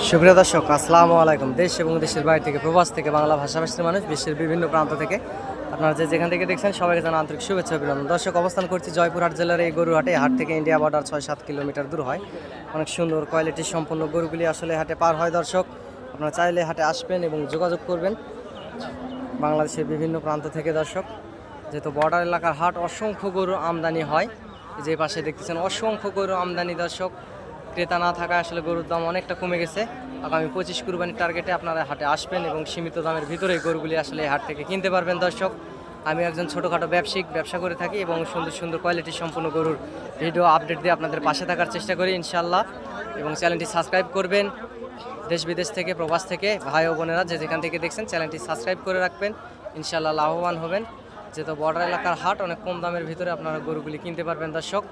সুপ্রিয় দর্শক, আসসালামু আলাইকুম। দেশ এবং দেশের বাইরে থেকে, প্রবাস থেকে, বাংলা ভাষাভাষীর মানুষ, বিশ্বের বিভিন্ন প্রান্ত থেকে আপনারা যেখান থেকে দেখছেন সবাইকে জানাই আন্তরিক শুভেচ্ছা অভিনন্দন। দর্শক, অবস্থান করছি জয়পুরহাট জেলার এই গরুর হাটে। হাট থেকে ইন্ডিয়া বর্ডার 6-7 কিলোমিটার দূর হয়। অনেক সুন্দর কোয়ালিটির সম্পূর্ণ গরুগুলি আসলে হাটে পার হয়। দর্শক, আপনারা চাইলে হাটে আসবেন এবং যোগাযোগ করবেন বাংলাদেশের বিভিন্ন প্রান্ত থেকে। দর্শক, যেহেতু বর্ডার এলাকার হাট, অসংখ্য গরু আমদানি হয়। যে পাশে দেখতেছেন অসংখ্য গরু আমদানি। দর্শক, ক্রেতা না থাকায় আসলে গরুর দাম অনেকটা কমে গেছে। আগামী 25 কুরবানির টার্গেটে আপনারা হাটে আসবেন এবং সীমিত দামের ভিতরে গরুগুলি আসলে এই হাট থেকে কিনতে পারবেন। দর্শক, আমি একজন ছোটোখাটো ব্যবসা করে থাকি এবং সুন্দর সুন্দর কোয়ালিটির সম্পূর্ণ গরুর ভিডিও আপডেট দিয়ে আপনাদের পাশে থাকার চেষ্টা করি ইনশাল্লাহ। এবং চ্যানেলটি সাবস্ক্রাইব করবেন। দেশ বিদেশ থেকে, প্রবাস থেকে ভাই ও বোনেরা যেখান থেকে দেখছেন চ্যানেলটি সাবস্ক্রাইব করে রাখবেন, ইনশাল্লাহ লাভবান হবেন। যেহেতু বর্ডার এলাকার হাট, অনেক কম দামের ভিতরে আপনারা গরুগুলি কিনতে পারবেন। দর্শক,